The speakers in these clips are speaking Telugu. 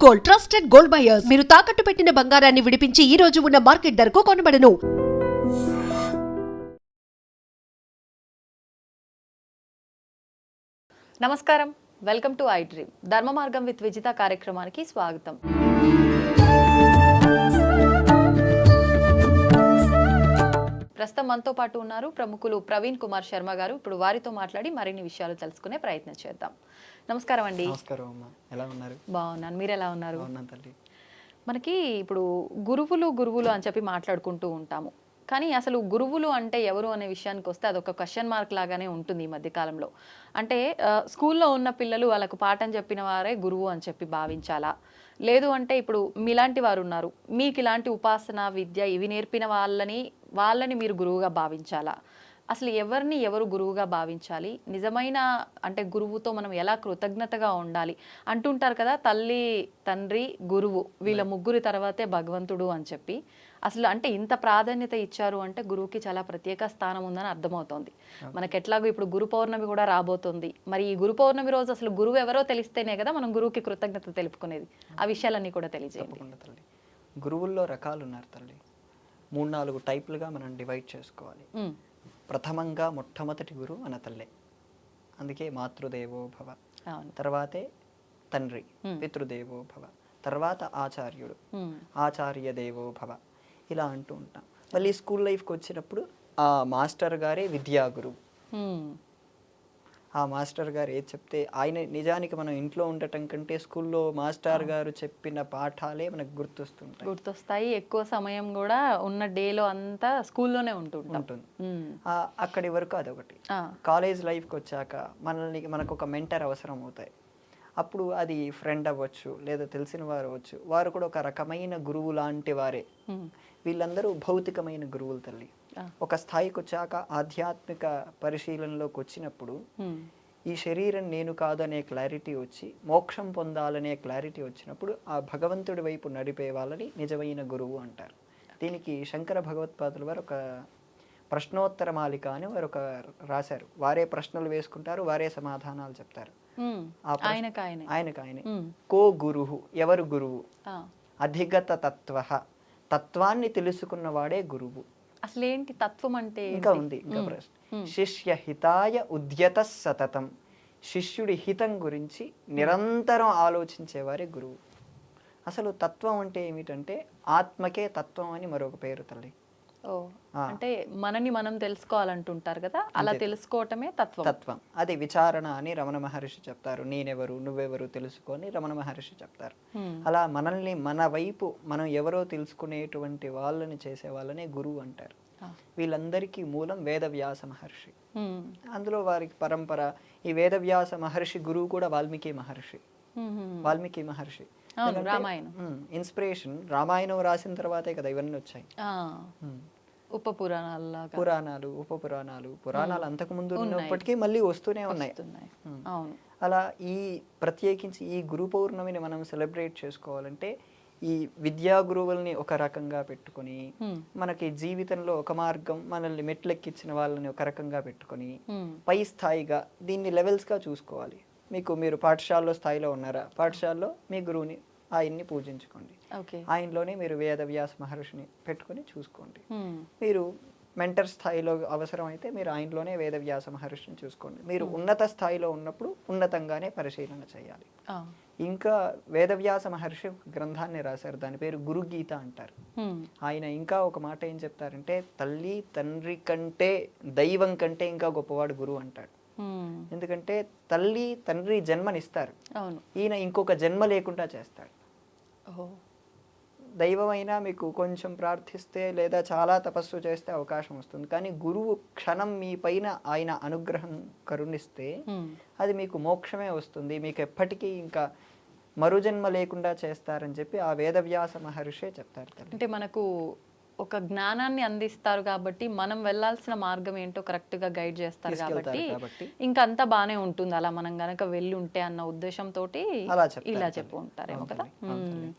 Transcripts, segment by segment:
Gold, trusted gold buyers. మీరు తాకట్టు పెట్టిన బంగారాన్ని విడిపించి ఈ రోజు ఉన్న మార్కెట్ ధరకు కొనబడను. నమస్కారం, వెల్కమ్ టు ఐ డ్రీమ్. ధర్మ మార్గం విత్ విజిత కార్యక్రమానికి స్వాగతం. ప్రస్తుతం మనతో పాటు ఉన్నారు ప్రముఖులు ప్రవీణ్ కుమార్ శర్మ గారు. ఇప్పుడు వారితో మాట్లాడి మరిన్ని విషయాలు తెలుసుకునే ప్రయత్నం చేద్దాం. నమస్కారం అండి. నమస్కారం అమ్మా, ఎలా ఉన్నారు? బాగున్నాను, మీరు ఎలా ఉన్నారు? బాగున్నాను తల్లి. మనకి ఇప్పుడు గురువులు అని చెప్పి మాట్లాడుకుంటూ ఉంటాము, కానీ అసలు గురువులు అంటే ఎవరు అనే విషయానికి వస్తే అదొక క్వశ్చన్ మార్క్ లాగానే ఉంటుంది ఈ మధ్యకాలంలో. అంటే స్కూల్లో ఉన్న పిల్లలు వాళ్ళకు పాఠం చెప్పిన వారే గురువు అని చెప్పి భావించాలా, లేదు అంటే ఇప్పుడు మీలాంటి వారు ఉన్నారు, మీకు ఇలాంటి ఉపాసన విద్య ఇవి నేర్పిన వాళ్ళని మీరు గురువుగా భావించాలా? అసలు ఎవరు గురువుగా భావించాలి? నిజమైన అంటే గురువుతో మనం ఎలా కృతజ్ఞతగా ఉండాలి అంటుంటారు కదా, తల్లి తండ్రి గురువు వీళ్ళ ముగ్గురి తర్వాతే భగవంతుడు అని చెప్పి. అసలు అంటే ఇంత ప్రాధాన్యత ఇచ్చారు అంటే గురువుకి చాలా ప్రత్యేక స్థానం ఉందని అర్థమవుతోంది. మనకి ఎట్లాగో ఇప్పుడు గురు పౌర్ణమి కూడా రాబోతుంది. మరి ఈ గురు పౌర్ణమి రోజు అసలు గురువు ఎవరో తెలిస్తేనే కదా మనం గురువుకి కృతజ్ఞత తెలుపుకునేది. ఆ విషయాలన్నీ కూడా తెలియజేయండి. తల్లి, గురువుల్లో రకాలు ఉన్నారు తల్లి. 3-4 టైపులుగా మనం డివైడ్ చేసుకోవాలి. ప్రథమంగా మొట్టమొదటి గురువు మన తల్లే, అందుకే మాతృదేవో భవ. తర్వాతే తండ్రి, పితృదేవో భవ. తర్వాత ఆచార్యుడు, ఆచార్య దేవో భవ. ఇలా అంటూ ఉంటాం. మళ్ళీ స్కూల్ లైఫ్కి వచ్చినప్పుడు ఆ మాస్టర్ గారే విద్యా గురువు. ఆ మాస్టర్ గారు ఏది చెప్తే ఆయన, నిజానికి మనం ఇంట్లో ఉండటం కంటే స్కూల్లో మాస్టర్ గారు చెప్పిన పాఠాలే మనకు గుర్తొస్తాయి. ఎక్కువ సమయం కూడా ఉన్న డేలో అంతా స్కూల్లోనే ఉంటుంది. అక్కడి వరకు అదొకటి. కాలేజ్ లైఫ్కి వచ్చాక మనకు ఒక మెంటర్ అవసరం అవుతాయి. అప్పుడు అది ఫ్రెండ్ అవ్వచ్చు, లేదా తెలిసిన వారు అవ్వచ్చు. వారు కూడా ఒక రకమైన గురువు లాంటి వారే. వీళ్ళందరూ భౌతికమైన గురువులు తల్లి. ఒక స్థాయికి వచ్చాక ఆధ్యాత్మిక పరిశీలనలోకి వచ్చినప్పుడు ఈ శరీరం నేను కాదనే క్లారిటీ వచ్చి మోక్షం పొందాలనే క్లారిటీ వచ్చినప్పుడు ఆ భగవంతుడి వైపు నడిపే వాళ్ళని నిజమైన గురువు అంటారు. దీనికి శంకర భగవత్పాదులు వారు ఒక ప్రశ్నోత్తర మాలిక అని వారు ఒక రాశారు. వారే ప్రశ్నలు వేసుకుంటారు, వారే సమాధానాలు చెప్తారు. ఆయనకాయనే కో గురువు, ఎవరు గురువు? అధిగత తత్వ, తత్వాన్ని తెలుసుకున్నవాడే గురువు. అసలు ఏంటి తత్వం అంటే? ఇంకా ఉంది, ఇంకా ప్రశ్న. శిష్య హితాయ ఉద్యత సతతం, శిష్యుడి హితం గురించి నిరంతరం ఆలోచించేవారే గురువు. అసలు తత్వం అంటే ఏమిటంటే ఆత్మకే తత్వం అని మరొక పేరు తల్లి. అంటే మనని మనం తెలుసుకోవాలంటుంటారు కదా, అలా తెలుసుకోవటమే తత్వం. అది విచారణ అని రమణ మహర్షి చెప్తారు. నేనెవరు నువ్వెవరు తెలుసుకొని రమణ మహర్షి చెప్తారు. అలా మనల్ని మన వైపు మనం ఎవరో తెలుసుకునేటువంటి వాళ్ళని చేసే వాళ్ళనే గురువు అంటారు. వీళ్ళందరికీ మూలం వేదవ్యాస మహర్షి. అందులో వారికి పరంపర ఈ వేదవ్యాస మహర్షి గురువు కూడా వాల్మీకి మహర్షి. ఇన్స్పిరేషన్ రామాయణం రాసిన తర్వాతే కదా ఇవన్నీ వచ్చాయి. పురాణాలు, ఉప పురాణాలు అంతకు ముందు ఉన్నప్పటికీ మళ్ళీ వస్తూనే ఉన్నాయి. అలా ఈ ప్రత్యేకించి ఈ గురు పౌర్ణమిని మనం సెలబ్రేట్ చేసుకోవాలంటే ఈ విద్యా గురువుల్ని ఒక రకంగా పెట్టుకొని, మనకి జీవితంలో ఒక మార్గం మనల్ని మెట్లెక్కించిన వాళ్ళని ఒక రకంగా పెట్టుకొని పై స్థాయిగా దీన్ని లెవెల్స్ గా చూసుకోవాలి. మీరు పాఠశాలలో స్థాయిలో ఉన్నారా, పాఠశాలలో మీ గురువుని ఆయన్ని పూజించుకోండి. ఆయనలోనే మీరు వేదవ్యాస మహర్షిని పెట్టుకుని చూసుకోండి. మీరు మెంటర్ స్థాయిలో అవసరమైతే మీరు ఆయనలోనే వేదవ్యాస మహర్షిని చూసుకోండి. మీరు ఉన్నత స్థాయిలో ఉన్నప్పుడు ఉన్నతంగానే పరిశీలన చేయాలి. ఇంకా వేదవ్యాస మహర్షి గ్రంథాన్ని రాశారు, దాని పేరు గురుగీత అంటారు. ఆయన ఇంకా ఒక మాట ఏం చెప్తారంటే, తల్లి తండ్రి కంటే దైవం కంటే ఇంకా గొప్పవాడు గురువు అంటాడు. ఎందుకంటే తల్లి తండ్రి జన్మనిస్తారు, ఈయన ఇంకొక జన్మ లేకుండా చేస్తాడు. దైవమైనా మీకు కొంచెం ప్రార్థిస్తే లేదా చాలా తపస్సు చేస్తే అవకాశం వస్తుంది, కానీ గురువు క్షణం మీ పైన ఆయన అనుగ్రహం కరుణిస్తే అది మీకు మోక్షమే వస్తుంది, మీకు ఎప్పటికీ ఇంకా మరుజన్మ లేకుండా చేస్తారని చెప్పి ఆ వేదవ్యాస మహర్షే చెప్తారు. అంటే మనకు ఒక జ్ఞానాన్ని అందిస్తారు కాబట్టి మనం వెళ్ళాల్సిన మార్గం ఏంటో కరెక్ట్ గా గైడ్ చేస్తారు తీసుకెళ్తారు కాబట్టి కాబట్టి ఇంకా అంతా బానే ఉంటుంది అలా మనం గనక వెళ్ళి ఉంటే అన్న ఉద్దేశంతో అలా చెప్తారు ఇలా తల్లి. చెప్పు ఉంటారేమో అవును కదా. తల్లి, అవును తల్లి.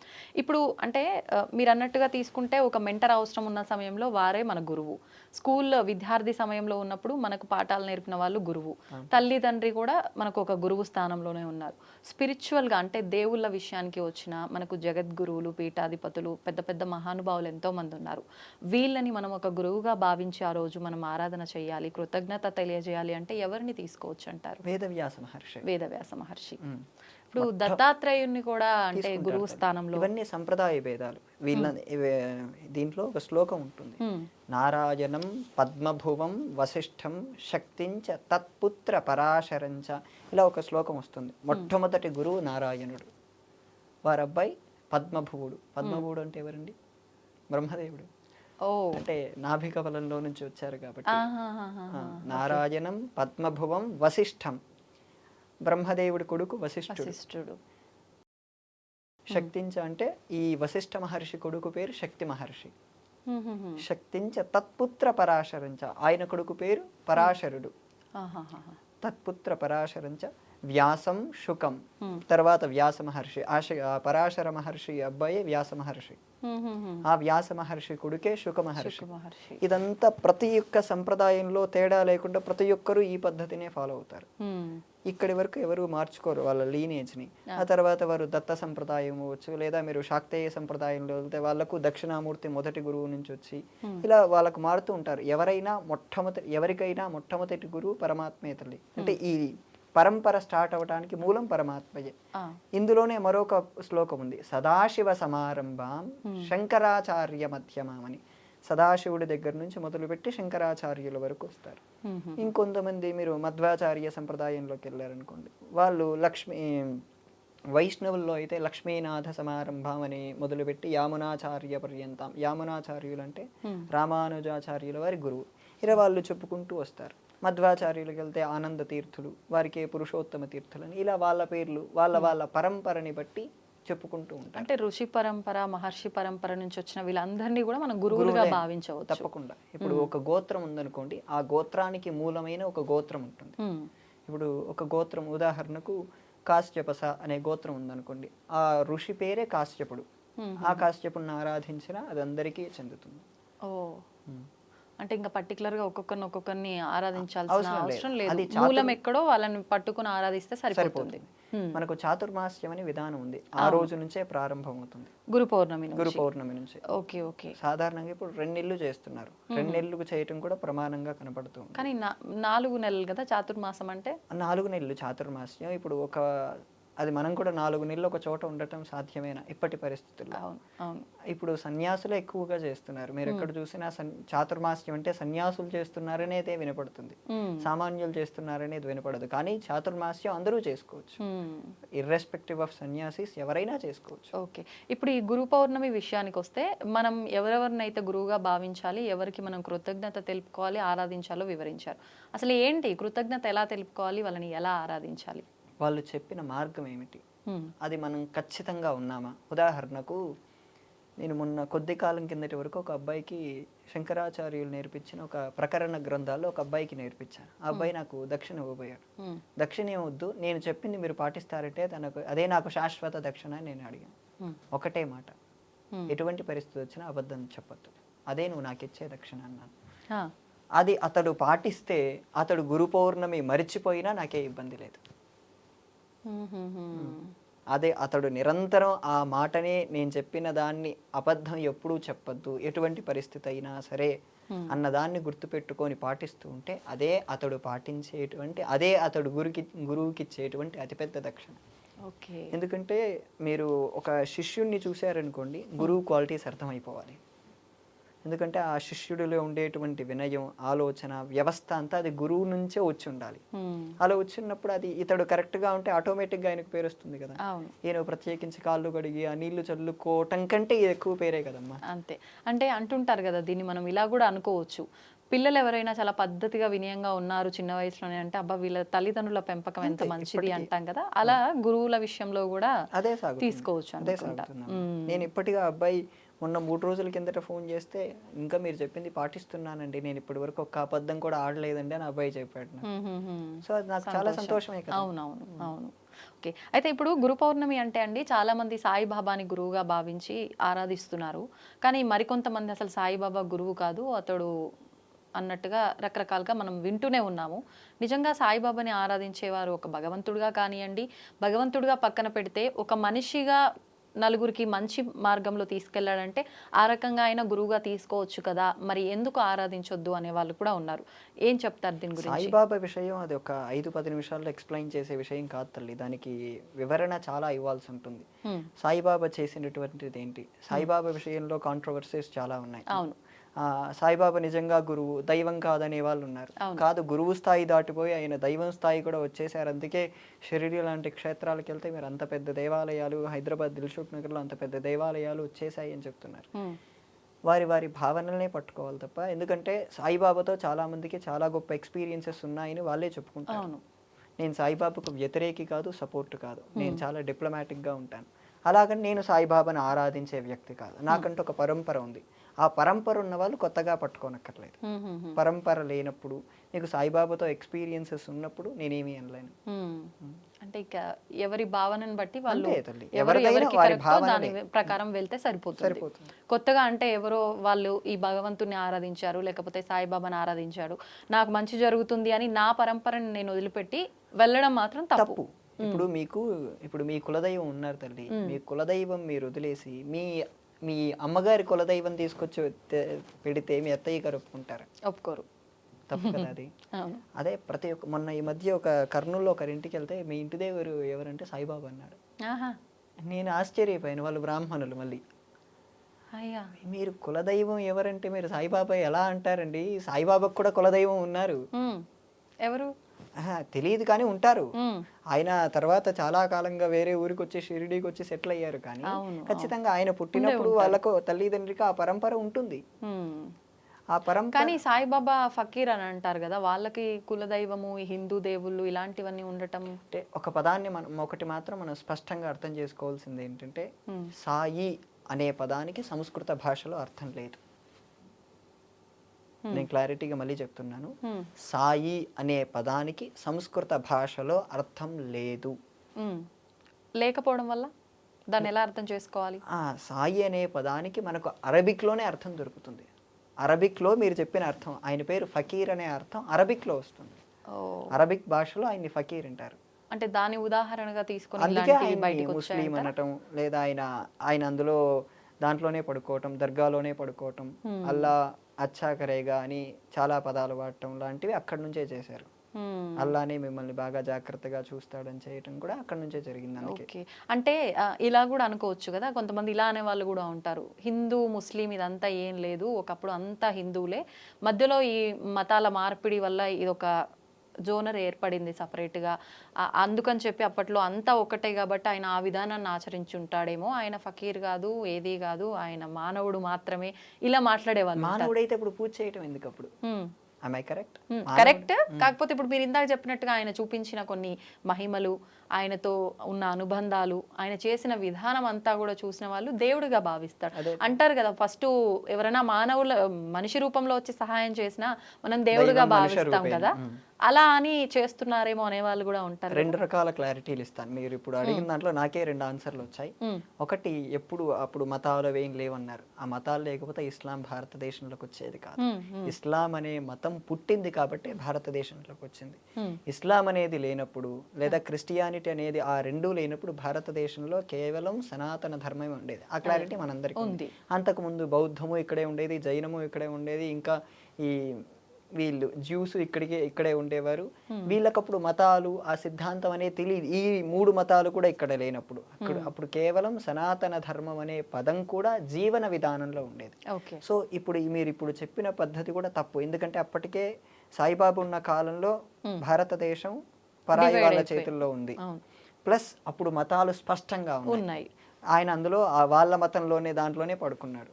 ఇప్పుడు అంటే మీరు అన్నట్టుగా తీసుకుంటే ఒక మెంటర్ అవసరం ఉన్న సమయంలో వారే మన గురువు. స్కూల్ విద్యార్థి సమయంలో ఉన్నప్పుడు మనకు పాఠాలు నేర్పిన వాళ్ళు గురువు. తల్లిదండ్రి కూడా మనకు ఒక గురువు స్థానంలోనే ఉన్నారు. స్పిరిచువల్ గా అంటే దేవుళ్ళ విషయానికి వచ్చిన మనకు జగద్గురువులు, పీఠాధిపతులు, పెద్ద పెద్ద మహానుభావులు ఎంతో మంది ఉన్నారు. వీళ్ళని మనం ఒక గురువుగా భావించి ఆ రోజు మనం ఆరాధన చేయాలి, కృతజ్ఞత తెలియజేయాలి అంటే ఎవరిని తీసుకోవచ్చు అంటారు? వేదవ్యాస మహర్షి. వేదవ్యాస మహర్షి. ఉమ్. ఇప్పుడు దత్తాత్రేయుని కూడా అంటే తీసుకుంటారు గురువు తల్లి. స్థానంలో ఇవన్నీ సంప్రదాయ భేదాలు. దీంట్లో ఒక శ్లోకం ఉంటుంది. నారాయణం పద్మభువం వశిష్ఠం శక్తించ తత్పుత్ర పరాశరంచ. ఇలా ఒక శ్లోకం వస్తుంది. మొట్టమొదటి గురువు నారాయణుడు, వారి అబ్బాయి పద్మభువుడు. పద్మభువుడు అంటే ఎవరండి? బ్రహ్మదేవుడు. ఓ అంటే నాభికవలంలో నుంచి వచ్చారు కాబట్టి ఆహాహాహా. నారాయణం పద్మభువం వశిష్ఠం. బ్రహ్మదేవుడి కొడుకు వశిష్ఠుడు. వశిష్ఠుడు. శక్తించ అంటే ఈ వశిష్ఠ మహర్షి కొడుకు పేరు శక్తి మహర్షి. హుహుహు. శక్తించ తత్పుత్ర పరాశరంచ, ఆయన కొడుకు పేరు పరాశరుడు. ఆహాహాహా. తత్పుత్ర పరాశరంచ వ్యాసం శుకం. తర్వాత వ్యాస మహర్షి. ఆ పరాశర మహర్షి అబ్బాయి వ్యాస మహర్షి. హుహుహు. ఆ వ్యాస మహర్షి కొడుకే శుక మహర్షి. శుక మహర్షి. ఇదంతా ప్రతి ఒక్క సంప్రదాయంలో తేడా లేకుండా ప్రతి ఒక్కరూ ఈ పద్ధతినే ఫాలో అవుతారు. హ్మ్. ఇక్కడి వరకు ఎవరు మార్చుకోరు వాళ్ళ లీనేజ్ని. ఆ తర్వాత వారు దత్త సంప్రదాయం అవ్వచ్చు, లేదా మీరు శాక్తేయ సంప్రదాయంలో వెళ్తే వాళ్ళకు దక్షిణామూర్తి మొదటి గురువు నుంచి వచ్చి ఇలా వాళ్ళకు మారుతూ ఉంటారు. ఎవరికైనా మొట్టమొదటి గురువు పరమాత్మే తల్లి. అంటే ఈ పరంపర స్టార్ట్ అవడానికి మూలం పరమాత్మయే. ఇందులోనే మరొక శ్లోకం ఉంది, సదాశివ సమారంభం శంకరాచార్య మధ్యమామని. సదాశివుడి దగ్గర నుంచి మొదలుపెట్టి శంకరాచార్యుల వరకు వస్తారు. ఇంకొంతమంది మీరు మధ్వాచార్య సంప్రదాయంలోకి వెళ్ళారనుకోండి, వాళ్ళు వైష్ణవుల్లో అయితే లక్ష్మీనాథ సమారంభం అని మొదలుపెట్టి యామునాచార్య పర్యంతం. యామునాచార్యులు అంటే రామానుజాచార్యుల వారి గురువు. ఇలా వాళ్ళు చెప్పుకుంటూ వస్తారు. మధ్వాచార్యులకు వెళ్తే ఆనంద తీర్థులు, వారికి పురుషోత్తమ తీర్థులు అని ఇలా వాళ్ళ పేర్లు వాళ్ళ పరంపరని బట్టి చెప్పుకుంటూ ఉంటారు. అంటే ఋషి పరంపర, మహర్షి పరంపర నుంచి వచ్చిన వీళ్ళందరినీ కూడా మనం గురువులుగా భావించవచ్చు. తప్పకుండా. ఇప్పుడు ఒక గోత్రం ఉందనుకోండి, ఆ గోత్రానికి మూలమైన ఒక గోత్రం ఉంటుంది. ఇప్పుడు ఒక గోత్రం ఉదాహరణకు కాశ్యపస అనే గోత్రం ఉందనుకోండి, ఆ ఋషి పేరే కాశ్యపుడు. ఆ కాశ్యపుడిని ఆరాధించినా అది అందరికీ చెందుతుంది. ఓ, అంటే ఇంకా పర్టికులర్ గా ఒక్కొక్కరిని ఆరాధించాల్సిన అవసరం లేదు. మూలం ఎక్కడో వాళ్ళని పట్టుకుని ఆరాధిస్తే సరిపోతుంది. మనకు చాతుర్మాస్యం అనే విధానం ఉంది. ఆ రోజు నుంచే ప్రారంభం అవుతుంది, గురు పౌర్ణమి నుంచి. Okay okay. సాధారణంగా ఇప్పుడు 2 నెలలు చేస్తున్నారు. 2 నెలలు చేయటం కూడా ప్రమాణంగా కనపడుతుంది. కానీ 4 నెలలు కదా చాతుర్మాసం అంటే. 4 నెలలు చాతుర్మాస్యం. ఇప్పుడు అది మనం కూడా 4 నెలలు ఒక చోట ఉండటం సాధ్యమేనా ఇప్పటి పరిస్థితుల్లో? ఇప్పుడు సన్యాసులే ఎక్కువగా చేస్తున్నారు. మీరు ఎక్కడ చూసినా చాతుర్మాస్యం అంటే సన్యాసులు చేస్తున్నారనేదే వినపడుతుంది, సామాన్యులు చేస్తున్నారనేది వినపడదు. కానీ చాతుర్మాస్యం అందరూ చేసుకోవచ్చు, ఇర్రెస్పెక్టివ్ ఆఫ్ సన్యాసిస్ ఎవరైనా చేసుకోవచ్చు. ఓకే. ఇప్పుడు ఈ గురు పౌర్ణమి విషయానికి వస్తే మనం ఎవరెవరినైతే గురువుగా భావించాలి, ఎవరికి మనం కృతజ్ఞత తెలుపుకోవాలి, ఆరాధించాలో వివరించారు. అసలు ఏంటి కృతజ్ఞత, ఎలా తెలుపుకోవాలి, వాళ్ళని ఎలా ఆరాధించాలి? వాళ్ళు చెప్పిన మార్గం ఏమిటి, అది మనం ఖచ్చితంగా ఉన్నామా? ఉదాహరణకు నేను మొన్న కొద్ది కాలం కిందటి వరకు ఒక అబ్బాయికి శంకరాచార్యులు నేర్పించిన ఒక ప్రకరణ గ్రంథాల్లో ఒక అబ్బాయికి నేర్పించాను. ఆ అబ్బాయి నాకు దక్షిణ ఇవ్వబోయాడు. దక్షిణ ఏమొద్దు, నేను చెప్పింది మీరు పాటిస్తారంటే అదే నాకు శాశ్వత దక్షిణ అని నేను అడిగాను. ఒకటే మాట, ఎటువంటి పరిస్థితి వచ్చినా అబద్ధం చెప్పొద్దు, అదే నువ్వు నాకు ఇచ్చే దక్షిణ అన్నాను. అది అతడు పాటిస్తే అతడు గురు పౌర్ణమి మరిచిపోయినా నాకే ఇబ్బంది లేదు. అదే అతడు నిరంతరం ఆ మాటనే, నేను చెప్పిన దాన్ని అబద్ధం ఎప్పుడూ చెప్పొద్దు, ఎటువంటి పరిస్థితి అయినా సరే అన్నదాన్ని గుర్తుపెట్టుకొని పాటిస్తూ ఉంటే అదే అతడు పాటించేటువంటి, అదే అతడు గురువుకి ఇచ్చేటువంటి అతిపెద్ద దక్షిణ. ఎందుకంటే మీరు ఒక శిష్యుణ్ణి చూశారనుకోండి, గురువు క్వాలిటీస్ అర్థమైపోవాలి. ఎందుకంటే ఆ శిష్యుడిలో ఉండేటువంటి వినయం, ఆలోచన, వ్యవస్థ అంతా అది గురువు నుంచే వచ్చి ఉండాలి. అలా వచ్చినప్పుడు అది ఇతడు కరెక్ట్గా ఉంటే ఆటోమేటిక్గా ఆయనకు పేరు వస్తుంది కదా. ఈయన ప్రత్యేకించి కాళ్ళు కడిగి ఆ నీళ్లు చల్లుకోవటం కంటే ఇది ఎక్కువ పేరే కదమ్మా. అంతే. అంటే అంటుంటారు కదా, దీన్ని మనం ఇలా కూడా అనుకోవచ్చు, పిల్లలు ఎవరైనా చాలా పద్ధతిగా వినయంగా ఉన్నారు చిన్న వయసులోనే అంటే అబ్బా వీళ్ళ తల్లిదండ్రుల పెంపకం ఎంత అంతే, మంచిది ఇప్పటికీ. అంటాం కదా, అలా గురువుల విషయంలో కూడా అదే సాగుతుంది. తీసుకోవచ్చు అదే అనుకుంటా. సాగుతుందమ్మా. నేను ఇప్పటిగా అబ్బాయి మొన్న 3 రోజుల కిందట ఫోన్ చేస్తే ఇంకా మీరు చెప్పింది పాటిస్తున్నానండి, నేను ఇప్పటి వరకు ఒక్క అబద్ధం కూడా ఆడలేదండి అని అబ్బాయి చెప్పాడు నాకు. సో అది నాకు చాలా సంతోషమే కదా. అవునవును అవును. ఓకే, అయితే ఇప్పుడు గురు పౌర్ణమి అంటే అండి చాలా మంది సాయిబాబాని గురువుగా భావించి ఆరాధిస్తున్నారు, కానీ మరికొంతమంది అసలు సాయిబాబా గురువు కాదు అతడు అన్నట్టుగా రకరకాలుగా మనం వింటూనే ఉన్నాము. నిజంగా సాయిబాబాని ఆరాధించేవారు ఒక భగవంతుడిగా కానివ్వండి, భగవంతుడిగా పక్కన పెడితే ఒక మనిషిగా నలుగురికి మంచి మార్గంలో తీసుకెళ్లాడంటే ఆ రకంగా అయినా గురువుగా తీసుకోవచ్చు కదా, మరి ఎందుకు ఆరాధించొద్దు అనే వాళ్ళు కూడా ఉన్నారు. ఏం చెప్తారు దీని గురించి? సాయిబాబా విషయం అది ఒక 5-10 నిమిషాల్లో ఎక్స్ప్లెయిన్ చేసే విషయం కాదు తల్లి, దానికి వివరణ చాలా ఇవ్వాల్సి ఉంటుంది. సాయిబాబా చేసినటువంటిది ఏంటి, సాయిబాబా విషయంలో కాంట్రవర్సీస్ చాలా ఉన్నాయి. అవును, సాయిబాబా నిజంగా గురువు, దైవం కాదనే వాళ్ళు ఉన్నారు. కాదు, గురువు స్థాయి దాటిపోయి ఆయన దైవం స్థాయి కూడా వచ్చేసారు. అందుకే షిరిడి లాంటి క్షేత్రాలకు వెళ్తే మీరు అంత పెద్ద దేవాలయాలు, హైదరాబాద్ దిల్సుఖ్ నగర్లో అంత పెద్ద దేవాలయాలు వచ్చేసాయి అని చెప్తున్నారు. వారి వారి భావనలనే పట్టుకోవాలి తప్ప, ఎందుకంటే సాయిబాబాతో చాలా మందికి చాలా గొప్ప ఎక్స్పీరియన్సెస్ ఉన్నాయని వాళ్ళే చెప్పుకుంటారు. నేను సాయిబాబాకు వ్యతిరేకి కాదు, సపోర్ట్ కాదు, నేను చాలా డిప్లొమాటిక్గా ఉంటాను. అలాగని నేను సాయిబాబాను ఆరాధించే వ్యక్తి కాదు. నాకంటూ ఒక పరంపర ఉంది. ఆ పరంపర ఉన్న వాళ్ళు కొత్తగా పట్టుకోనక్కర్లేదు. పరంపర లేనప్పుడు, నీకు సాయిబాబాతో ఎక్స్పీరియన్సెస్ ఉన్నప్పుడు నేనేమీ అనలేను. అంటే ఇక ఎవరి భావనను బట్టి వాళ్ళు అంతే తల్లి, ఎవరు ఎవరిదైనా ఎవరికి వారి కరెక్టో దాని భావనలే. ప్రకారం వెళ్తే సరిపోతుంది. సరిపోతుంది. కొత్తగా అంటే ఎవరో వాళ్ళు ఈ భగవంతుని ఆరాధించారు లేకపోతే సాయిబాబాని ఆరాధించారు, నాకు మంచి జరుగుతుంది అని నా పరంపరని నేను వదిలిపెట్టి వెళ్ళడం మాత్రం తప్పు. ఇప్పుడు మీ కులదైవం ఉన్నారు తల్లి, మీ కులదైవం మీరు వదిలేసి మీ అమ్మగారి కులదైవం తీసుకొచ్చి పెడితే మీ అత్తయ్య గారు ఒప్పుకుంటారు? ఒప్పుకోరు. తప్పు కదా అది. అదే ప్రతి ఒక్క మొన్న ఈ మధ్య ఒక కర్నూలులో ఒకరి ఇంటికి వెళ్తే మీ ఇంటి దేవుడు ఎవరంటే సాయిబాబా అన్నాడు. నేను ఆశ్చర్యపోయాను. వాళ్ళు బ్రాహ్మణులు. మళ్ళీ మీరు కులదైవం ఎవరంటే మీరు సాయిబాబా ఎలా అంటారండి? సాయిబాబాకు కూడా కులదైవం ఉన్నారు. ఎవరు తెలియదు కానీ ఉంటారు. ఆయన తర్వాత చాలా కాలంగా వేరే ఊరికి వచ్చి షిరిడీకి వచ్చి సెటిల్ అయ్యారు. కానీ ఖచ్చితంగా ఆయన పుట్టినప్పుడు వాళ్ళకు తల్లిదండ్రికి ఆ పరంపర ఉంటుంది. ఆ పరంపర. కానీ సాయిబాబా ఫకీర్ అని అంటారు కదా, వాళ్ళకి కులదైవము హిందూ దేవుళ్ళు ఇలాంటివన్నీ ఉండటం అంటే ఒక పదాన్ని ఒకటి మాత్రం మనం స్పష్టంగా అర్థం చేసుకోవాల్సింది ఏంటంటే, సాయి అనే పదానికి సంస్కృత భాషలో అర్థం లేదు. నేను క్లారిటీగా మళ్ళీ చెప్తున్నాను. సాయి అనే పదానికి సంస్కృత భాషలో అర్థం లేదు. లేకపోవడం వల్ల దాన్ని ఎలా అర్థం చేసుకోవాలి? సాయి అనే పదానికి మనకు అరబిక్లోనే అర్థం దొరుకుతుంది. అరబిక్లో మీరు చెప్పిన అర్థం, ఆయన పేరు ఫకీర్ అనే అర్థం అరబిక్లో వస్తుంది. అరబిక్ భాషలో ఆయన్ని ఫకీర్ అంటారు. అంటే దాని ఉదాహరణగా తీసుకొని అందుకే ఆయన ముస్లిం అనటం, లేదా ఆయన దాంట్లోనే పడుకోవటం, దర్గాలోనే పడుకోవటం, అల్లా అచ్చా కరేగా అని చాలా పదాలు వాడటం లాంటివి అక్కడి నుంచే చేశారు. అల్లానే మిమ్మల్ని బాగా జాగ్రత్తగా చూస్తాడని చేయటం కూడా అక్కడి నుంచే జరిగింది. ఓకే, అంటే ఇలా కూడా అనుకోవచ్చు కదా, కొంతమంది ఇలా అనే వాళ్ళు కూడా ఉంటారు, హిందూ ముస్లిం ఇదంతా ఏం లేదు, ఒకప్పుడు అంతా హిందువులే, మధ్యలో ఈ మతాల మార్పిడి వల్ల ఇది ఒక జోనర్ ఏర్పడింది సపరేట్గా, అందుకని చెప్పి అప్పట్లో అంతా ఒకటే కాబట్టి ఆయన ఆ విధానాన్ని ఆచరించి ఉంటాడేమో, ఆయన ఫకీర్ కాదు ఏది కాదు ఆయన మానవుడు మాత్రమే, ఇలా మాట్లాడేవాళ్ళు. మానవుడైతే ఇప్పుడు పూజ చేయటం ఎందుకు అప్పుడు? కరెక్ట్. కాకపోతే ఇప్పుడు మీరు ఇందాక చెప్పినట్టుగా ఆయన చూపించిన కొన్ని మహిమలు, ఆయనతో ఉన్న అనుబంధాలు, ఆయన చేసిన విధానం అంతా కూడా చూసిన వాళ్ళు దేవుడిగా భావిస్తారు అంటారు కదా. ఫస్ట్ ఎవరైనా మనిషి రూపంలో వచ్చి సహాయం చేసినా మనం దేవుడిగా భావిస్తాం కదా, అలా అని చేస్తున్నారేమో అనే వాళ్ళు కూడా ఉంటారు. 2 రకాల క్లారిటీలు ఇస్తాను. మీరు ఇప్పుడు అడిగిన దాంట్లో నాకే 2 ఆన్సర్లు వచ్చాయి. ఒకటి, అప్పుడు మతాలు ఏం లేవన్నారు. ఆ మతాలు లేకపోతే ఇస్లాం భారతదేశంలోకి వచ్చేది కాదు. ఇస్లాం అనే మతం పుట్టింది కాబట్టి భారతదేశంలోకి వచ్చింది. ఇస్లాం అనేది లేనప్పుడు, లేదా క్రిస్టియానిటీ అనేది ఆ రెండూ లేనప్పుడు భారతదేశంలో కేవలం సనాతన ధర్మమే ఉండేది. ఆ క్లారిటీ మనందరికీ ఉంది. అంతకు ముందు బౌద్ధము ఇక్కడే ఉండేది, జైనము ఇక్కడే ఉండేది, ఇంకా ఈ వీళ్ళు జ్యూస్ ఇక్కడే ఉండేవారు. వీళ్ళకప్పుడు మతాలు ఆ సిద్ధాంతం అనేది తెలియదు. ఈ 3 మతాలు కూడా ఇక్కడ లేనప్పుడు అప్పుడు కేవలం సనాతన ధర్మం అనే పదం కూడా జీవన విధానంలో ఉండేది. సో మీరు ఇప్పుడు చెప్పిన పద్ధతి కూడా తప్పు. ఎందుకంటే అప్పటికే సాయిబాబా ఉన్న కాలంలో భారతదేశం పరాయి వాళ్ళ చేతుల్లో ఉంది. ప్లస్ అప్పుడు మతాలు స్పష్టంగా ఉన్నాయి. ఆయన అందులో వాళ్ళ మతంలోనే దాంట్లోనే పడుకున్నాడు.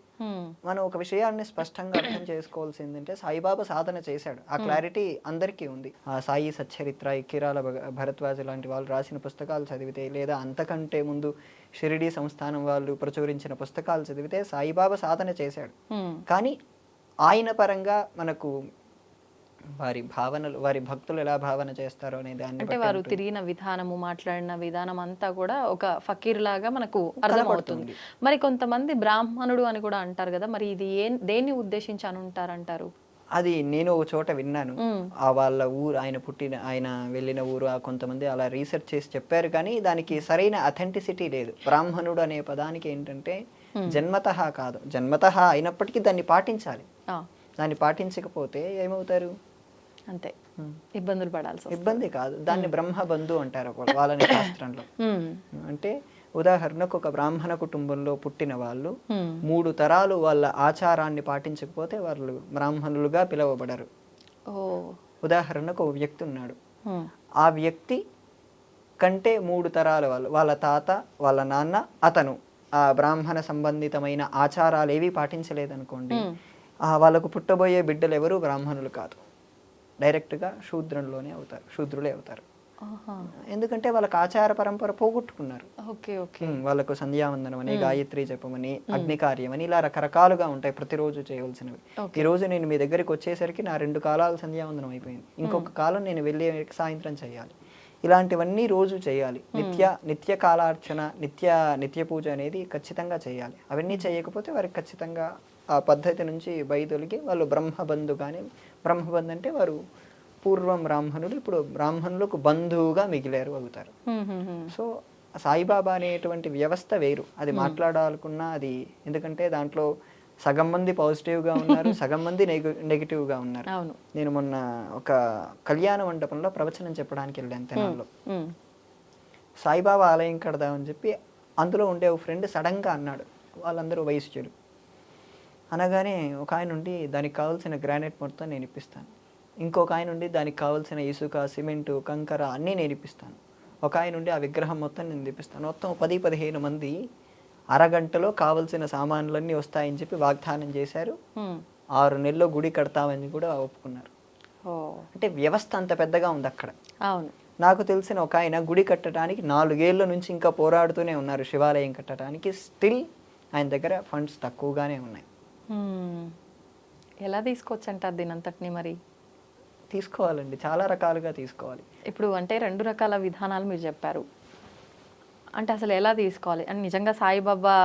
మనం ఒక విషయాన్ని స్పష్టంగా అర్థం చేసుకోవాల్సింది అంటే సాయిబాబా సాధన చేశాడు, ఆ క్లారిటీ అందరికీ ఉంది. ఆ సాయి సచ్చరిత్ర, కిరాల భరద్వాజ్ లాంటి వాళ్ళు రాసిన పుస్తకాలు చదివితే, లేదా అంతకంటే ముందు షిరిడి సంస్థానం వాళ్ళు ప్రచురించిన పుస్తకాలు చదివితే సాయిబాబా సాధన చేశాడు. కానీ ఆయన పరంగా మనకు వారి భావనలు, వారి భక్తులు ఎలా భావన చేస్తారో అనే దాన్ని అంటే వారు తిరిగిన విధానము, మాట్లాడిన విధానం అంతా కూడా ఒక ఫకీర్ లాగా మనకు అర్థమవుతుంది. మరి కొంతమంది బ్రాహ్మణుడు అని కూడా అంటారు కదా, మరి ఇది దేన్ని ఉద్దేశించి అని ఉంటారంటారు? అది నేను ఒక చోట విన్నాను. ఆ వాళ్ళ ఊరు, ఆయన వెళ్ళిన ఊరు, కొంతమంది అలా రీసెర్చ్ చేసి చెప్పారు, కానీ దానికి సరైన అథెంటిసిటీ లేదు. బ్రాహ్మణుడు అనే పదానికి ఏంటంటే జన్మతః కాదు, జన్మతః అయినప్పటికీ దాన్ని పాటించాలి. దాన్ని పాటించకపోతే ఏమవుతారు? అంతే ఇబ్బందులు పడాల్సి. ఇబ్బంది కాదు, దాన్ని బ్రహ్మబంధు అంటారు వాళ్ళని శాస్త్రంలో. అంటే ఉదాహరణకు ఒక బ్రాహ్మణ కుటుంబంలో పుట్టిన వాళ్ళు 3 తరాలు వాళ్ళ ఆచారాన్ని పాటించకపోతే వాళ్ళు బ్రాహ్మణులుగా పిలువబడరు. ఉదాహరణకు ఒక వ్యక్తి ఉన్నాడు, ఆ వ్యక్తి కంటే 3 తరాల వాళ్ళు, వాళ్ళ తాత, వాళ్ళ నాన్న, అతను ఆ బ్రాహ్మణ సంబంధితమైన ఆచారాలు ఏవి పాటించలేదనుకోండి, వాళ్ళకు పుట్టబోయే బిడ్డలు ఎవరు బ్రాహ్మణులు కాదు, డైరెక్ట్గా శూద్రులే అవుతారు. ఎందుకంటే వాళ్ళకి ఆచార పరంపర పోగొట్టుకున్నారు. వాళ్ళకు సంధ్యావందనం అని, గాయత్రి జపమని, అగ్ని కార్యం అని, ఇలా రకరకాలుగా ఉంటాయి ప్రతిరోజు చేయవలసినవి. ఈ రోజు నేను మీ దగ్గరికి వచ్చేసరికి నా 2 కాలాలు సంధ్యావందనం అయిపోయింది, ఇంకొక కాలం నేను వెళ్ళే సాయంత్రం చేయాలి. ఇలాంటివన్నీ రోజు చేయాలి. నిత్య కాలార్చన, నిత్య పూజ అనేది ఖచ్చితంగా చేయాలి. అవన్నీ చేయకపోతే వారికి ఖచ్చితంగా ఆ పద్ధతి నుంచి బయదొలిగి వాళ్ళు బ్రహ్మబంధు. కానీ బ్రహ్మబంధు అంటే వారు పూర్వం బ్రాహ్మణులు, ఇప్పుడు బ్రాహ్మణులకు బంధువుగా మిగిలారు అవుతారు. సో సాయిబాబా అనేటువంటి వ్యవస్థ వేరు, అది మాట్లాడాలనుకున్నా అది, ఎందుకంటే దాంట్లో సగం మంది పాజిటివ్గా ఉన్నారు, సగం మంది నెగిటివ్గా ఉన్నారు. నేను మొన్న ఒక కళ్యాణ మండపంలో ప్రవచనం చెప్పడానికి వెళ్ళాను తెనాల్లో. సాయిబాబా ఆలయం కడదామని చెప్పి అందులో ఉండే ఒక ఫ్రెండ్ సడన్గా అన్నాడు, వాళ్ళందరూ వయస్సులు అనగానే ఒక ఆయన ఉండి దానికి కావాల్సిన గ్రానైట్ మొత్తం నేను ఇప్పిస్తాను, ఇంకొక ఆయన ఉండి దానికి కావాల్సిన ఇసుక, సిమెంటు, కంకర అన్నీ నేను ఇప్పిస్తాను, ఒక ఆయన ఉండి ఆ విగ్రహం మొత్తం నేను తెప్పిస్తాను. మొత్తం 10-15 మంది అరగంటలో కావలసిన సామాన్లన్నీ వస్తాయని చెప్పి వాగ్దానం చేశారు. 6 నెలల్లో గుడి కడతామని కూడా ఒప్పుకున్నారు. అంటే వ్యవస్థ అంత పెద్దగా ఉంది అక్కడ. నాకు తెలిసిన ఒక ఆయన గుడి కట్టడానికి 4 ఏళ్ల నుంచి ఇంకా పోరాడుతూనే ఉన్నారు శివాలయం కట్టడానికి. స్టిల్ ఆయన దగ్గర ఫండ్స్ తక్కువగానే ఉన్నాయి. ఎలా తీసుకోవచ్చు అంటారు దీని అంతటిని? మరి తీసుకోవాలండి, చాలా రకాలుగా తీసుకోవాలి. ఇప్పుడు అంటే 2 రకాల విధానాలు మీరు చెప్పారు, అంటే అసలు ఎలా తీసుకోవాలి? అని నిజంగా సాయిబాబా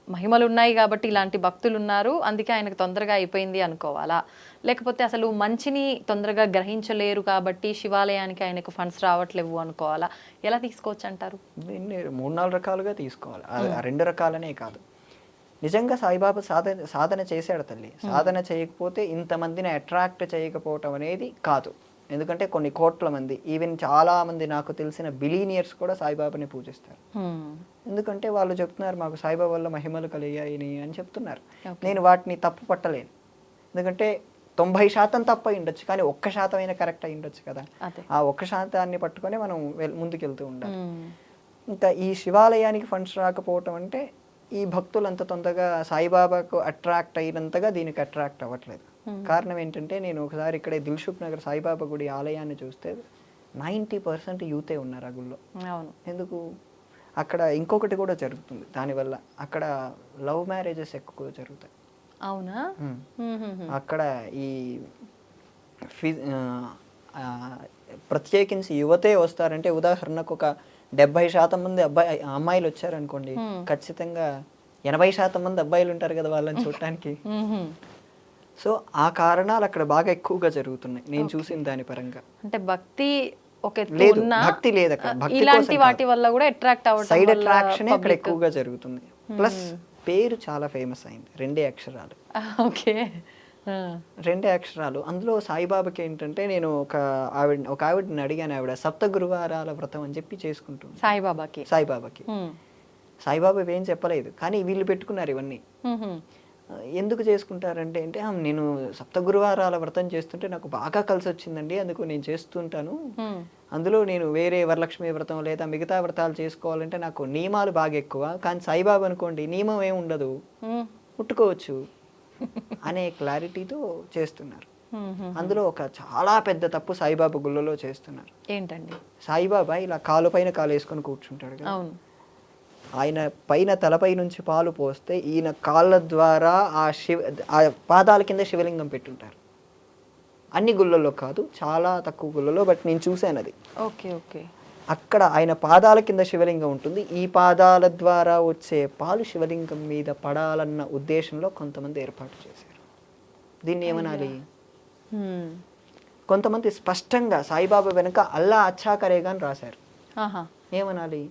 మహిమలు ఉన్నాయి కాబట్టి ఇలాంటి భక్తులు ఉన్నారు, అందుకే ఆయనకు తొందరగా అయిపోయింది అనుకోవాలా? లేకపోతే అసలు మంచిని తొందరగా గ్రహించలేరు కాబట్టి శివాలయానికి ఆయనకు ఫండ్స్ రావట్లేవు అనుకోవాలా? ఎలా తీసుకోవచ్చు అంటారు? దీన్ని 3-4 రకాలుగా తీసుకోవాలి, 2 రకాలనే కాదు. నిజంగా సాయిబాబా సాధన చేశాడు తల్లి. సాధన చేయకపోతే ఇంతమందిని అట్రాక్ట్ చేయకపోవటం అనేది కాదు. ఎందుకంటే కొన్ని కోట్ల మంది, ఈవెన్ చాలా మంది నాకు తెలిసిన బిలీనియర్స్ కూడా సాయిబాబాని పూజిస్తారు. ఎందుకంటే వాళ్ళు చెప్తున్నారు మాకు సాయిబాబా వల్ల మహిమలు కలిగాయని అని చెప్తున్నారు. నేను వాటిని తప్పు పట్టలేను, ఎందుకంటే 90% తప్పు అయి ఉండొచ్చు, కానీ 1% అయినా కరెక్ట్ అయి ఉండొచ్చు కదా. ఆ 1% పట్టుకొని మనం ముందుకెళ్తూ ఉండాలి. ఇంకా ఈ శివాలయానికి ఫండ్స్ రాకపోవటం అంటే ఈ భక్తులు అంత తొందరగా సాయిబాబాకు అట్రాక్ట్ అయినంతగా దీనికి అట్రాక్ట్ అవ్వట్లేదు. కారణం ఏంటంటే నేను ఒకసారి ఇక్కడే దిల్సుఖ్ నగర్ సాయిబాబా గుడి ఆలయాన్ని చూస్తే 90% యూతే ఉన్నారు ఆ గుళ్ళో. ఎందుకు? అక్కడ ఇంకొకటి కూడా జరుగుతుంది దానివల్ల, అక్కడ లవ్ మ్యారేజెస్ ఎక్కువ జరుగుతాయి. అవునా? అక్కడ ఈ ప్రత్యేకించి యువతే వస్తారంటే, ఉదాహరణకు ఒక 70% మంది అమ్మాయిలు వచ్చారనుకోండి, ఖచ్చితంగా 80% మంది అబ్బాయిలు ఉంటారు కదా వాళ్ళని చూడటానికి. సో ఆ కారణాలు అక్కడ బాగా ఎక్కువగా జరుగుతున్నాయి నేను చూసిన దాని పరంగా. అంటే భక్తి లేదు, భక్తి లేదు అక్కడ. ఇలాంటి వాటి వల్ల కూడా అట్రాక్ట్ అవ్వడం, సైడ్ అట్రాక్షన్ అక్కడ ఎక్కువగా జరుగుతుంది. ప్లస్ పేరు చాలా ఫేమస్ అయింది, 2 అక్షరాలు. ఓకే, 2 అక్షరాలు. అందులో సాయిబాబాకి ఏంటంటే, నేను ఒక ఆవిడని అడిగాను, ఆవిడ 7 గురువారాల వ్రతం అని చెప్పి చేసుకుంటుంది సాయిబాబాకి. సాయిబాబా ఏం చెప్పలేదు, కానీ వీళ్ళు పెట్టుకున్నారు ఇవన్నీ. ఎందుకు చేసుకుంటారంటే నేను 7 గురువారాల వ్రతం చేస్తుంటే నాకు బాగా కలిసి వచ్చిందండి, అందుకు నేను చేస్తుంటాను. అందులో నేను వేరే వరలక్ష్మి వ్రతం లేదా మిగతా వ్రతాలు చేసుకోవాలంటే నాకు నియమాలు బాగా ఎక్కువ, కానీ సాయిబాబా అనుకోండి నియమం ఏమి ఉండదు, ముట్టుకోవచ్చు అనే క్లారిటీతో చేస్తున్నారు. అందులో ఒక చాలా పెద్ద తప్పు సాయిబాబా గుళ్ళలో చేస్తున్నారు. ఏంటండి? సాయిబాబా ఇలా కాలు పైన కాలు వేసుకొని కూర్చుంటాడు కదా, అవును. ఆయన పైన తలపై నుంచి పాలు పోస్తే ఈయన కాళ్ళ ద్వారా ఆ పాదాల కింద శివలింగం పెట్టుంటారు. అన్ని గుళ్ళల్లో కాదు, చాలా తక్కువ గుళ్ళలో, బట్ నేను చూశాను అది. Okay okay. అక్కడ ఆయన పాదాల కింద శివలింగం ఉంటుంది. ఈ పాదాల ద్వారా వచ్చే పాలు శివలింగం మీద పడాలన్న ఉద్దేశంలో కొంతమంది ఏర్పాటు చేశారు. దీన్ని ఏమనాలి? కొంతమంది స్పష్టంగా సాయిబాబా వెనుక అల్లా అచ్చా కరేగా అని రాశారు. ఏమనాలి?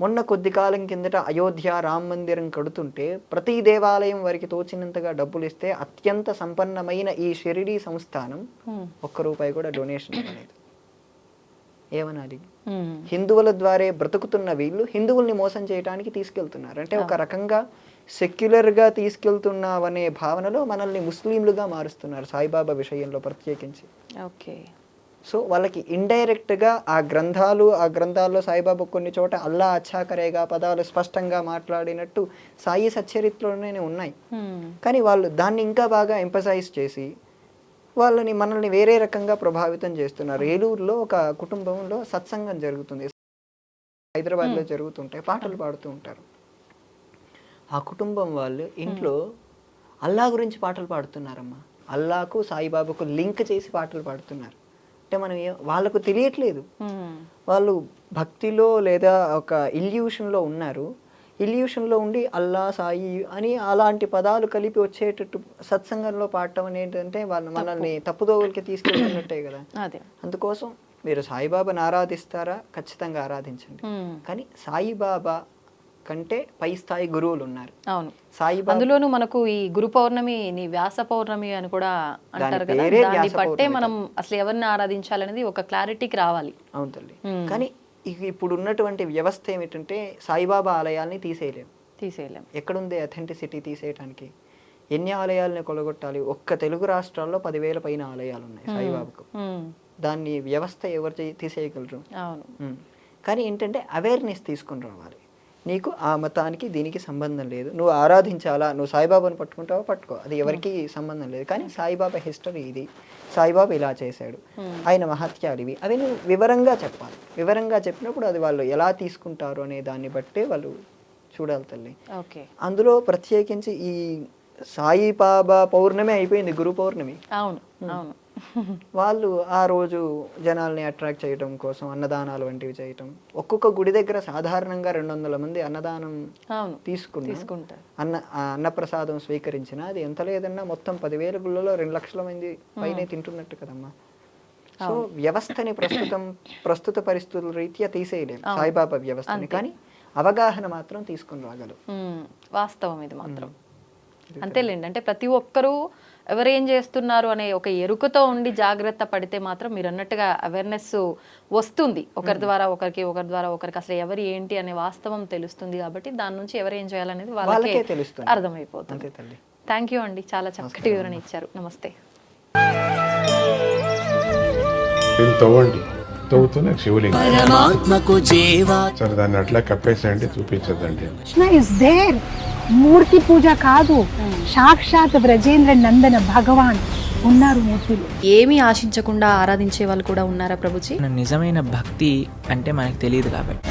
మొన్న కొద్ది కాలం కిందట అయోధ్య రామ మందిరం కడుతుంటే ప్రతి దేవాలయం వారికి తోచినంతగా డబ్బులు ఇస్తే అత్యంత సంపన్నమైన ఈ షిరిడీ సంస్థానం ₹1 కూడా డొనేషన్ ఇవ్వలేదు. ఏమనాలి? హిందువుల ద్వారా బ్రతుకుతున్న వీళ్ళు హిందువుల్ని మోసం చేయడానికి తీసుకెళ్తున్నారు. అంటే ఒక రకంగా సెక్యులర్గా తీసుకెళ్తున్నావనే భావనలో మనల్ని ముస్లింలుగా మారుస్తున్నారు సాయిబాబా విషయంలో ప్రత్యేకించి. ఓకే. సో వాళ్ళకి ఇండైరెక్ట్గా ఆ గ్రంథాల్లో సాయిబాబా కొన్ని చోట అల్లా అచ్చా కరేగా పదాలు స్పష్టంగా మాట్లాడినట్టు సాయి సచ్చరిత్రలోనే ఉన్నాయి. కానీ వాళ్ళు దాన్ని ఇంకా బాగా ఎంపసైజ్ చేసి మనల్ని వేరే రకంగా ప్రభావితం చేస్తున్నారు. ఏలూరులో ఒక కుటుంబంలో సత్సంగం జరుగుతుంది, హైదరాబాద్లో జరుగుతుంటాయి, పాటలు పాడుతూ ఉంటారు. ఆ కుటుంబం వాళ్ళు ఇంట్లో అల్లా గురించి పాటలు పాడుతున్నారమ్మా. అల్లాకు సాయిబాబాకు లింక్ చేసి పాటలు పాడుతున్నారు. అంటే వాళ్ళకు తెలియట్లేదు, వాళ్ళు భక్తిలో లేదా ఒక ఇల్యూషన్లో ఉన్నారు. ఇల్యూషన్లో ఉండి అల్లా సాయి అని అలాంటి పదాలు కలిపి వచ్చేటట్టు సత్సంగంలో పాడటం అనేటంటే మనల్ని తప్పుదోవలకి తీసుకెళ్తున్నట్టే కదా. అందుకోసం మీరు సాయిబాబాని ఆరాధిస్తారా? ఖచ్చితంగా ఆరాధించండి. కానీ సాయిబాబా కంటే పై స్థాయి గురువులు ఉన్నారు. అవును. సాయిబాబా అందులోనూ మనకు ఈ గురు పౌర్ణమి, వ్యాస పౌర్ణమి అని కూడా అంటారు కదా, దాన్ని బట్టే మనం అసలు ఎవరిని ఆరాధించాలనేది ఒక క్లారిటీకి రావాలి. అవును తల్లి. కానీ ఇప్పుడు ఉన్నటువంటి వ్యవస్థ ఏమిటంటే సాయిబాబా ఆలయాల్ని తీసేయలేం. ఎక్కడుంది అథెంటిసిటీ తీసేయటానికి? ఎన్ని ఆలయాలని కొలగొట్టాలి? ఒక్క తెలుగు రాష్ట్రాల్లో 10,000 పైన ఆలయాలు ఉన్నాయి సాయిబాబాకు. దాన్ని వ్యవస్థ ఎవరు తీసేయగలరు? కానీ ఏంటంటే అవేర్నెస్ తీసుకుని రావాలి. నీకు ఆ మతానికి దీనికి సంబంధం లేదు, నువ్వు ఆరాధించాలా, నువ్వు సాయిబాబాను పట్టుకుంటావో పట్టుకో, అది ఎవరికి సంబంధం లేదు. కానీ సాయిబాబా హిస్టరీ ఇది, సాయిబాబా ఇలా చేశాడు, ఆయన మహత్యాలు ఇవి, అవి నువ్వు వివరంగా చెప్పాలి. వివరంగా చెప్పినప్పుడు అది వాళ్ళు ఎలా తీసుకుంటారు అనే దాన్ని బట్టే వాళ్ళు చూడాలి తల్లి. అందులో ప్రత్యేకించి ఈ సాయిబాబా పౌర్ణమి అయిపోయింది, గురు పౌర్ణమి. అవును అవును. వాళ్ళు ఆ రోజు జనాల్ని అట్రాక్ట్ చేయడం కోసం అన్నదానాలు వంటివి చేయటం. ఒక్కొక్క గుడి దగ్గర సాధారణంగా 200 మంది అన్నదానం తీసుకుంటారు. అన్నప్రసాదం స్వీకరించిన అది ఎంత లేదన్నా మొత్తం 10,000 గుళ్ళలో 2 లక్షల మంది పైనే తింటున్నట్టు కదమ్మా. సో వ్యవస్థని ప్రస్తుత పరిస్థితుల రీత్యా తీసేయలేము సాయిబాబా వ్యవస్థని, కానీ అవగాహన మాత్రం తీసుకుని రాగలరు. వాస్తవం ఇది మాత్రం. అంతేలేండి. అంటే ప్రతి ఒక్కరూ ఎవరేం చేస్తున్నారు అనే ఒక ఎరుకతో ఉండి జాగ్రత్త పడితే మాత్రం మీరు అన్నట్టుగా అవేర్నెస్ వస్తుంది. ఒకరి ద్వారా ఒకరికి, ఒకరి ద్వారా ఒకరికి అసలు ఎవరు ఏంటి అనే వాస్తవం తెలుస్తుంది. కాబట్టి దాని నుంచి ఎవరు ఏం చేయాలనేది వాళ్ళకే తెలుస్తుంది, అర్థమైపోతుంది. థ్యాంక్ యూ అండి, చాలా చక్కటి వివరణ ఇచ్చారు. నమస్తే. తవ్వుతూనే శివలింగం సరే దాన్ని అట్లా కప్పేసేయండి, చూపించదండి. మూర్తి పూజ కాదు, సాక్షాత్ బ్రజేంద్ర నందన భగవాన్ ఉన్నారు మూర్తిలో. ఏమీ ఆశించకుండా ఆరాధించే వాళ్ళు కూడా ఉన్నారా ప్రభుజీ? నిజమైన భక్తి అంటే మనకు తెలియదు కాబట్టి